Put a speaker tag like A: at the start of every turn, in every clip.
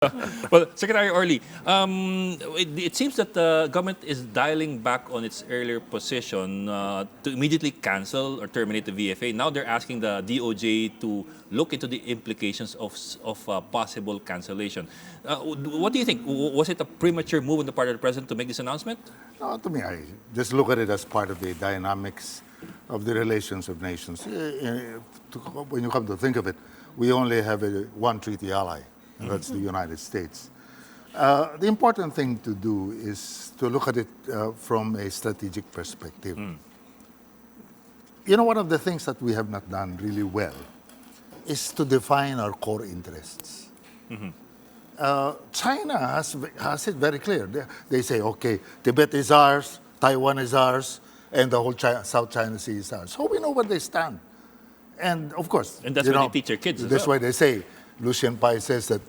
A: Well, Secretary Orly, it seems that the government is dialing back on its earlier position to immediately cancel or terminate the VFA. Now they're asking the DOJ to look into the implications of possible cancellation. What do you think? Was it a premature move on the part of the president to make this announcement?
B: No, to me, I just look at it as part of the dynamics of the relations of nations. When you come to think of it, we only have one treaty ally, and that's the United States. The important thing to do is to look at it from a strategic perspective. You know, one of the things that we have not done really well is to define our core interests. China has it very clear. They say, okay, Tibet is ours, Taiwan is ours, and the whole South China Sea is ours. So we know where they stand. And of course,
A: And that's what they teach their kids as
B: that's
A: well.
B: why they say, Lucian Pai says that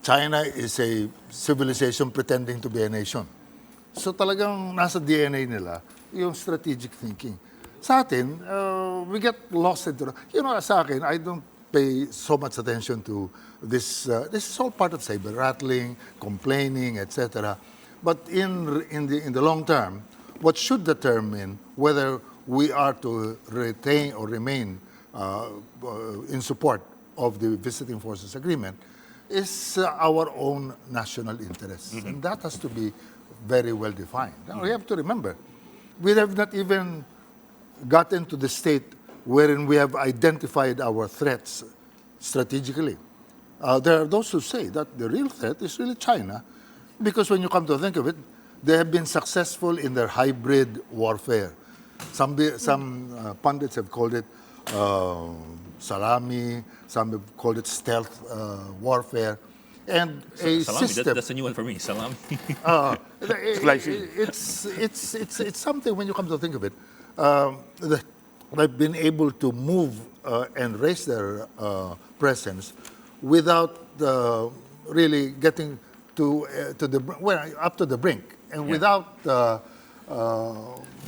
B: China is a civilization pretending to be a nation. So talagang nasa DNA nila yung strategic thinking. Sa atin, we get lost into, sa akin, I don't pay so much attention to this. This is all part of saber rattling, complaining, etc. But in the long term, what should determine whether we are to retain or remain in support of the Visiting Forces Agreement is our own national interests. And that has to be very well defined. Now, we have to remember, we have not even gotten to the state wherein we have identified our threats strategically. There are those who say that the real threat is really China, because when you come to think of it, they have been successful in their hybrid warfare. Some pundits have called it salami, some have called it stealth warfare. And a
A: Salami,
B: system.
A: that's a new one for me. Salami.
B: It's something when you come to think of it, that they've been able to move and raise their presence without really getting up to the brink, and without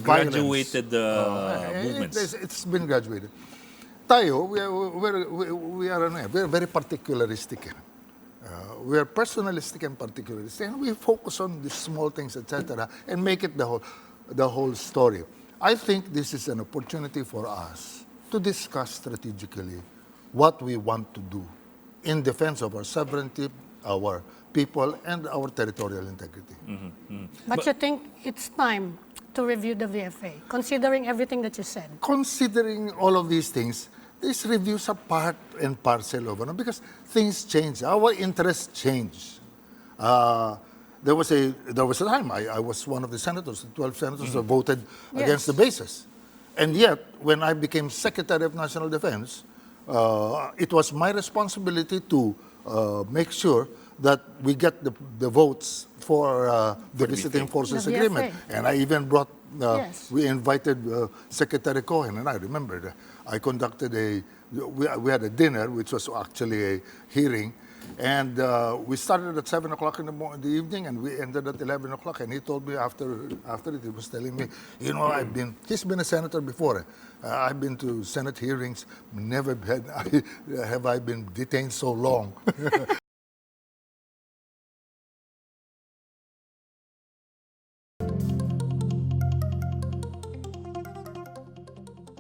A: Graduated
B: violence.
A: movements.
B: It's been graduated. Tayo, we are very particularistic. We are personalistic and particularistic, and we focus on the small things, etc., and make it the whole story. I think this is an opportunity for us to discuss strategically what we want to do in defense of our sovereignty, our people, and our territorial integrity.
C: But you think it's time to review the VFA, considering everything that you said?
B: Considering all of these things, these reviews are part and parcel of, because things change. Our interests change. There was a time I was one of the senators, the 12 senators who voted against the bases. And yet, when I became Secretary of National Defense, it was my responsibility to make sure that we get the votes for the Visiting Forces
C: The
B: Agreement.
C: VFA.
B: And I even brought,
C: Yes.
B: we invited Secretary Cohen, and I remember I conducted we had a dinner, which was actually a hearing, and we started at 7 o'clock in the evening, and we ended at 11 o'clock. And he told me after it, he was telling me, he's been a senator before. I've been to Senate hearings, never have I been detained so long.